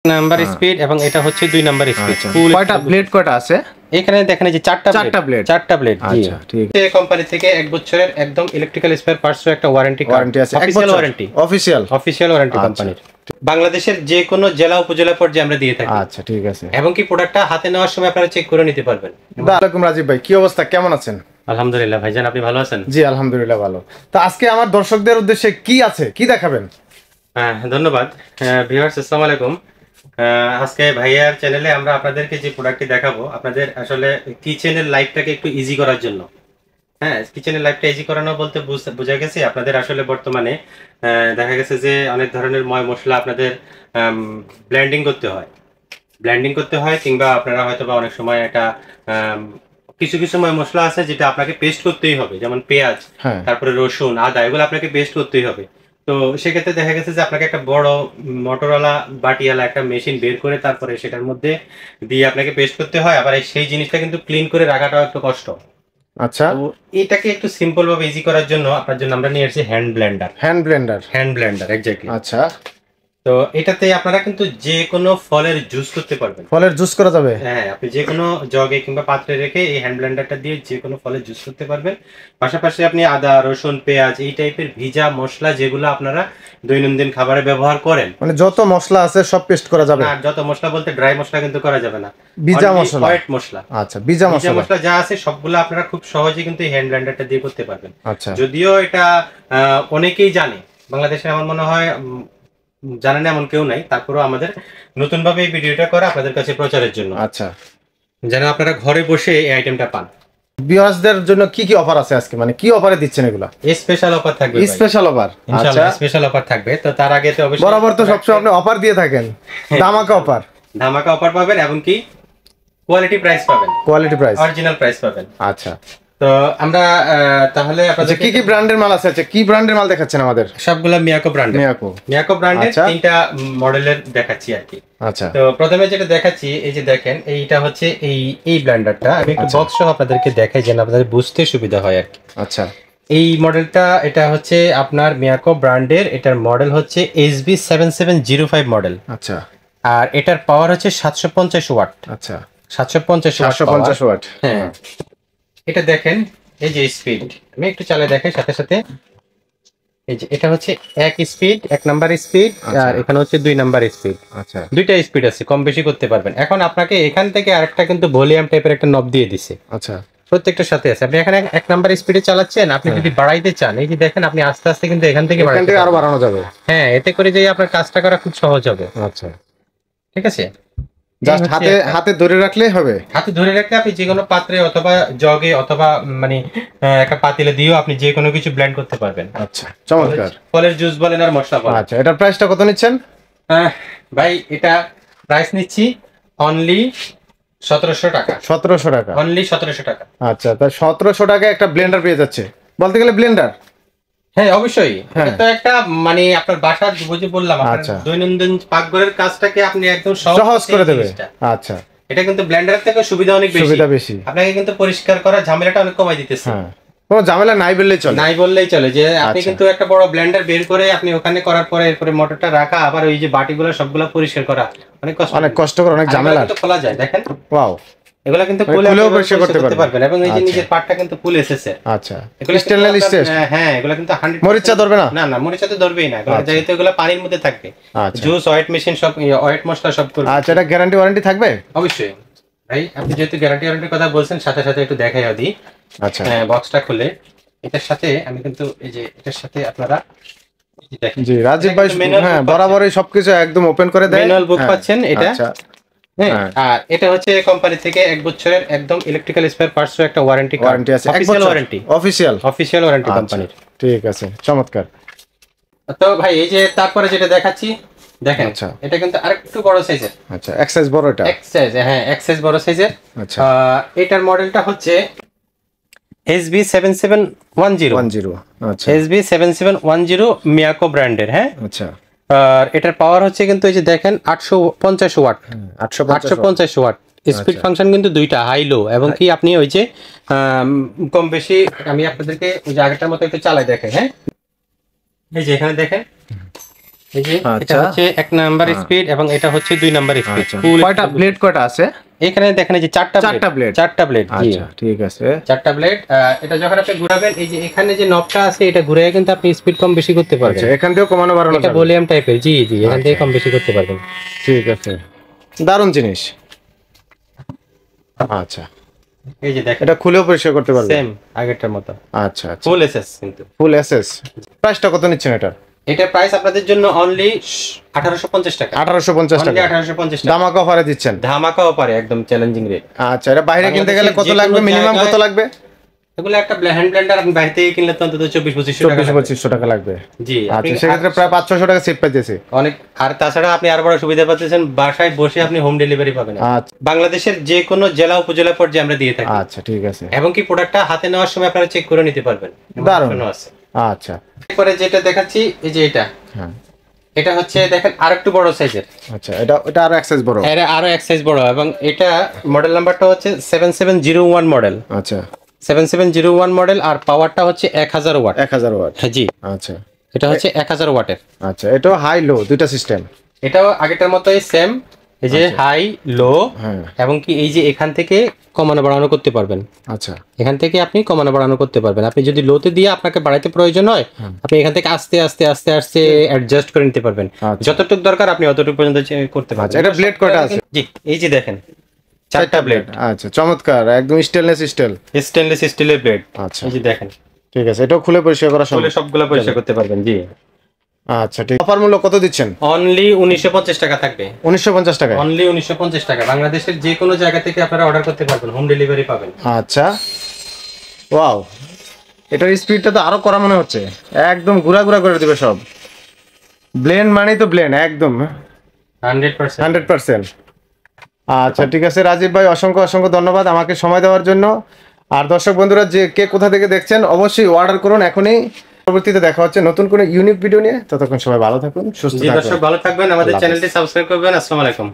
Number speed এবং এটা হচ্ছে 2 নাম্বার স্পিড। কয়টা ব্লেড কয়টা আছে এখানে দেখেন এই যে চারটা ব্লেড আচ্ছা ঠিক আছে। এই কোম্পানি থেকে 1 বছরের একদম ইলেকট্রিক্যাল স্পেয়ার পার্টস এর একটা ওয়ারেন্টি আছে, অফিশিয়াল ওয়ারেন্টি কোম্পানির। বাংলাদেশের যে কোনো জেলা উপজেলা পর্যায়ে আমরা দিয়ে থাকি। আচ্ছা ঠিক আছে। এবং কি প্রোডাক্টটা হাতে নেওয়ার সময় আপনারা চেক করে নিতে পারবেন। আসসালামু আলাইকুম রাজীব ভাই, কি অবস্থা, কেমন আছেন? আলহামদুলিল্লাহ ভাইজান, আপনি ভালো আছেন? জি আলহামদুলিল্লাহ ভালো। তো আজকে আমার দর্শকদের উদ্দেশ্যে কি আছে, কি দেখাবেন? হ্যাঁ ধন্যবাদ ভিউয়ার্স, আসসালামু আলাইকুম। আজকে ভাইয়ার চ্যানেলে আমরা আপনাদেরকে যে প্রোডাক্টটি দেখাবো, আপনাদের আসলে কিচেনের লাইফটাকে একটু ইজি করার জন্য। হ্যাঁ, কিচেনের লাইফটা ইজি করানো বলতে বোঝা গেছে আপনাদের আসলে বর্তমানে দেখা গেছে যে অনেক ধরনের ময় মশলা আপনাদের ব্লেন্ডিং করতে হয় কিংবা আপনারা হয়তো বা অনেক সময় একটা কিছু কিছু ময় মশলা আছে যেটা আপনাকে পেস্ট করতেই হবে, যেমন পেঁয়াজ, তারপরে রসুন, আদা, এগুলো আপনাকে পেস্ট করতেই হবে। তো সেক্ষেত্রে দেখা গেছে যে আপনাকে একটা বড় মোটরওয়ালা বাটিওয়ালা একটা মেশিন বের করে তারপরে সেটার মধ্যে দিয়ে আপনাকে পেস্ট করতে হয়, আবার সেই জিনিসটা কিন্তু ক্লিন করে রাখাটাও একটু কষ্ট। আচ্ছা, তো এটাকে একটু সিম্পল ভাবে ইজি করার জন্য আপনার জন্য আমরা নিয়ে এসেছি হ্যান্ড ব্লেন্ডার এক্স্যাক্টলি। আচ্ছা, তো এটাতে আপনারা কিন্তু যে কোনো ফলের জুস করতে পারবেন। ফলের জুস করা যাবে? হ্যাঁ, আপনি যে কোনো জগে কিংবা পাত্রে রেখে এই হ্যান্ড ব্লেন্ডারটা দিয়ে যে কোনো ফলের জুস করতে পারবেন। পাশাপাশি আপনি আদা, রসুন, পেঁয়াজ এই টাইপের ভিজা মশলা যেগুলো আপনারা দৈনন্দিন খাবারে ব্যবহার করেন, মানে যত মশলা আছে সব পেস্ট করা যাবে? না, যত মশলা বলতে ড্রাই মশলা কিন্তু করা যাবে না, ভিজা মশলা, হোয়াইট মশলা। আচ্ছা, ভিজা মশলা যা আছে সবগুলো আপনারা খুব সহজে কিন্তু এই হ্যান্ড ব্লেন্ডারটা দিয়ে করতে পারবেন। আচ্ছা, যদিও এটা অনেকেই জানে, বাংলাদেশে আমার মনে হয় জানেন এমন কেউ নাই, তারপরেও আমাদের নতুন ভাবে এই ভিডিওটা করা আপনাদের কাছে প্রচারের জন্য। আচ্ছা, যেন আপনারা ঘরে বসে এই আইটেমটা পান। ভিউয়ার্সদের জন্য কি কি অফার আছে আজকে, মানে কি অফারে দিচ্ছেন এগুলা? স্পেশাল অফার থাকবে, স্পেশাল অফার, ইনশাআল্লাহ স্পেশাল অফার থাকবে। তো তার আগে তো অবশ্যই বরাবর তো সবসময় আপনি অফার দিয়ে থাকেন, ধামাকা অফার পাবেন এবং কি কোয়ালিটি প্রাইস পাবেন, অরিজিনাল প্রাইস পাবেন। আচ্ছা, তো আমরা তাহলে আপনাদের কি কি ব্র্যান্ডের মাল আছে? আচ্ছা, কি ব্র্যান্ডের মাল দেখাচ্ছেন আমাদের? সবগুলা মিয়াকো ব্র্যান্ডের তিনটা মডেলের দেখাচ্ছি আর কি। আচ্ছা, তো প্রথমে যেটা দেখাচ্ছি, এই যে দেখেন, এইটা হচ্ছে এই ব্লেন্ডারটা। আমি একটু বক্স সহ আপনাদেরকে দেখাই যেন আপনাদের বুঝতে সুবিধা হয় আর কি। আচ্ছা, এই মডেলটা, এটা হচ্ছে আপনার মিয়াকো ব্র্যান্ডের, এটার মডেল হচ্ছে HB7705 মডেল। আচ্ছা, আর এটার পাওয়ার হচ্ছে 750 ওয়াট। আচ্ছা, 750 ওয়াট। হ্যাঁ, এটা দেখেন, এই যে স্পিড, আমি একটু চালিয়ে দেখাই সাথে সাথে। এই যে এটা হচ্ছে এক নাম্বার স্পিড, আর এখানে হচ্ছে 2 নাম্বার স্পিড। আচ্ছা, দুইটা স্পিড আছে, কম বেশি করতে পারবেন। এখন আপনাকে এখান থেকে আরেকটা কিন্তু ভলিউম টাইপের একটা নব দিয়ে দিছে। আচ্ছা, প্রত্যেকটার সাথে আছে। আপনি এখানে 1 নাম্বার স্পিডে চালাচ্ছেন, আপনি যদি বাড়াইতে চান, এই যে দেখেন, আপনি আস্তে আস্তে কিন্তু এখান থেকে আরো বাড়ানো যাবে। হ্যাঁ, এতে করে যে আপনার কাজটা করা খুব সহজ হবে। আচ্ছা, ঠিক আছে, জাস্ট হাতে ধরে রাখলে হবে। হাতে ধরে রাখলে আপনি যে কোনো পাত্রে অথবা জগে অথবা মানে একটা পাতিলে দিয়েও আপনি যে কোনো কিছু ব্লেন্ড করতে পারবেন। আচ্ছা, চমৎকার। ফলের জুস বলেন আর মশলা বলেন। আচ্ছা, এটার প্রাইসটা কত নিচ্ছেন? ভাই, এটা প্রাইস নিচ্ছি অনলি 1700 টাকা। 1700 টাকা, অনলি 1700 টাকা। আচ্ছা, তাই 1700 টাকায় একটা ব্লেন্ডার পেয়ে যাচ্ছে বলতে গেলে। ব্লেন্ডার, হ্যাঁ অবশ্যই, এটা তো একটা মানে আপনার বাসার, বুঝে বললাম, আপনার দৈনন্দিন পাকঘরের কাজটাকে আপনি একদম সহজ করে দেবে। আচ্ছা, এটা কিন্তু ব্লেন্ডারের থেকে সুবিধা অনেক বেশি। আপনাকে কিন্তু পরিষ্কার করার ঝামেলাটা অনেক কমাই দিতেছে। কোনো ঝামেলা নাই বললেই চলে, যে আপনি কিন্তু একটা বড় ব্লেন্ডার বের করে আপনি ওখানে করার পরে এরপরে মোটরটা রাখা, আবার ওই যে বাটিগুলো সবগুলো পরিষ্কার করা অনেক কষ্টকর, অনেক ঝামেলা। কিন্তু খোলা যায়, দেখেন, ওয়াও, এগুলা কিন্তু খুলেও পরিষ্কার করতে পারবেন। এবং এই যে নিচের পার্টটা কিন্তু ফুল এসেছে। আচ্ছা, স্টেনলেস স্টিল। হ্যাঁ, এগুলা কিন্তু 100 মরিচা ধরবে না? না, মরিচা তো ধরবেই না, যেহেতু এগুলা পানির মধ্যে থাকবে। জুস, ওয়েট মেশিন সব, ওয়েট মশলা সব করবে। আচ্ছা, এটা গ্যারান্টি ওয়ারেন্টি থাকবে? অবশ্যই ভাই, আপনি যেহেতু গ্যারান্টি ওয়ারেন্টির কথা বলছেন, সাথে সাথে একটু দেখাই দিই। আচ্ছা, বক্সটা খুলে এটার সাথে আমি কিন্তু এই যে এটার সাথে আপনারা জি রাজীব ভাই, হ্যাঁ, বরাবরই সবকিছু একদম ওপেন করে দেয়। ম্যানুয়াল বুক পাচ্ছেন এটা। হ্যাঁ, আর এটা হচ্ছে কোম্পানি থেকে 1 বছরের একদম ইলেকট্রিক্যাল স্পেয়ার পার্টস এর একটা ওয়ারেন্টি আছে, অফিশিয়াল ওয়ারেন্টি কোম্পানির। ঠিক আছে, চমৎকার। তো ভাই, এই যে তারপরে যেটা দেখাচ্ছি দেখেন, এটা কিন্তু আরেকটু বড় সাইজের। আচ্ছা, এক সাইজ বড়, এটা এক সাইজ, হ্যাঁ, এক সাইজ বড় সাইজের। আচ্ছা, এটার মডেলটা হচ্ছে HB7710। আচ্ছা, HB7710 মিয়াকো ব্র্যান্ডের। হ্যাঁ, আচ্ছা, আর এটার পাওয়ার হচ্ছে কিন্তু এই যে দেখেন 850 ওয়াট। 850 ওয়াট স্পিড ফাংশন কিন্তু দুইটা, হাই লো। এবং কি আপনি ওই যে কম বেশি, আমি আপনাদেরকে ওই যে আগেরটার মতো একটু চালাই দেখেন। হ্যাঁ, এই যে এখানে দেখেন, এই যে এটা আচ্ছা। হচ্ছে 1 নাম্বার স্পিড এবং এটা হচ্ছে 2 নাম্বার স্পিড। কয়টা ব্লেড কয়টা আছে? এখানে দেখেন এই যে 4টা ব্লেড। 4টা ব্লেড। জি আচ্ছা ঠিক আছে। 4টা ব্লেড। এটা যখন আপনি ঘোরাবেন এই যে এখানে যে নবটা আছে এটা ঘুরে কিন্তু আপনি স্পিড কম বেশি করতে পারবেন। আচ্ছা এখান থেকেও কমানো বাড়ানো এটা যাবে। ভলিউম টাইপের। জি জি এখান থেকে কম বেশি করতে পারবেন। ঠিক আছে, দারুণ জিনিস। আচ্ছা এই যে দেখেন এটা খুলেও পরিষ্কার করতে পারবেন সেম আগেরটার মতো। আচ্ছা আচ্ছা, ফুল এসএস কিন্তু। ফুল এসএস। প্রাইসটা কত নিচ্ছেন এটা? এটা প্রাইস আপনাদের জন্য অনলি 1850 টাকা। 1850 অনলি টাকা 1850 টাকা। ধামাকা অফারে দিচ্ছেন। ধামাকাও পারে একদম চ্যালেঞ্জিং রেট। আচ্ছা এটা বাইরে কিনতে গেলে কত লাগবে, মিনিমাম কত লাগবে? এগুলো একটা হ্যান্ড ব্লেন্ডার আপনি বাইরে থেকে কিনলে তো অন্তত 24-2500 টাকা। 2400 টাকা লাগবে। জি আচ্ছা সেক্ষেত্রে প্রায় 500-600 টাকা সেভ পাইতেছি। অনেক। আর তাছাড়া আপনি আরো বড় সুবিধা পাচ্ছেন, বাসায় বসে আপনি হোম ডেলিভারি পাবেন। আচ্ছা বাংলাদেশের যে কোনো জেলা উপজেলা পর্যায়ে আমরা দিয়ে থাকি। আচ্ছা ঠিক আছে। এবং কি প্রোডাক্টটা হাতে নেওয়ার সময় আপনারা চেক করে নিতে পারবেন। দারুণ। আছে। আচ্ছা এরপরে যেটা দেখাচ্ছি এই যে এটা। হ্যাঁ এটা হচ্ছে দেখেন আরেকটু বড় সাইজের। আচ্ছা এটা আরো এক সাইজ বড়। এর আরো এক সাইজ বড় এবং এটা মডেল নাম্বারটা হচ্ছে 7701 মডেল। আচ্ছা 7701 মডেল আর পাওয়ারটা হচ্ছে 1000 ওয়াট। 1000 ওয়াট। হ্যাঁ জি আচ্ছা এটা হচ্ছে 1000 ওয়াটের। আচ্ছা এটাও হাই লো দুইটা সিস্টেম। এটাও আগেরটার মতোই সেম। এই যে হাই লো হ্যাঁ এবং কি এই যে এখান থেকে কমানো বাড়ানো করতে পারবেন। আচ্ছা এখান থেকে আপনি কমানো বাড়ানো করতে পারবেন। আপনি যদি লোতে দিয়ে আপনাকে বাড়াইতে প্রয়োজন হয় আপনি এখান থেকে আস্তে আস্তে আস্তে আস্তে অ্যাডজাস্ট করে নিতে পারবেন। আচ্ছা। যতটুকু দরকার আপনি অতটুকু পর্যন্ত করতে পারবেন। আচ্ছা এটা ব্লেড কয়টা আছে? জি এই যে দেখেন 4টা ব্লেড। আচ্ছা চমৎকার, একদম স্টেনলেস স্টিল। স্টেনলেস স্টিলের ব্লেড। আচ্ছা এই যে দেখেন ঠিক আছে, এটাও খুলে পরিষ্কার করা সম্ভব। খুলে সবগুলো পরিষ্কার করতে পারবেন। জি আচ্ছা ঠিক। অফার মূল্য কত দিচ্ছেন? অনলি 1950 টাকা থাকবে। 1950 টাকা। অনলি 1950 টাকা। বাংলাদেশের যে কোনো জায়গা থেকে আপনারা অর্ডার করতে পারবেন, হোম ডেলিভারি পাবেন। আচ্ছা ওয়াও, এটার স্পিডটা তো আরো করা মনে হচ্ছে, একদম ঘুরা ঘুরা করে দিবে সব। ব্লেন্ড মানে তো ব্লেন্ড একদম 100%। 100%। আচ্ছা ঠিক আছে রাজীব ভাই, অসংখ্য অসংখ্য ধন্যবাদ আমাকে সময় দেওয়ার জন্য। আর দর্শক বন্ধুরা যে কে কোথা থেকে দেখছেন অবশ্যই অর্ডার করুন এখনই। পরবর্তীতে দেখা হচ্ছে নতুন কোনো ইউনিক ভিডিও নিয়ে। ততক্ষণ সবাই ভালো থাকুন, সুস্থ জি থাকুন। দর্শক ভালো থাকবেন, আমাদের আল্লাহ চ্যানেলটি সাবস্ক্রাইব করবেন। আসসালামু আলাইকুম।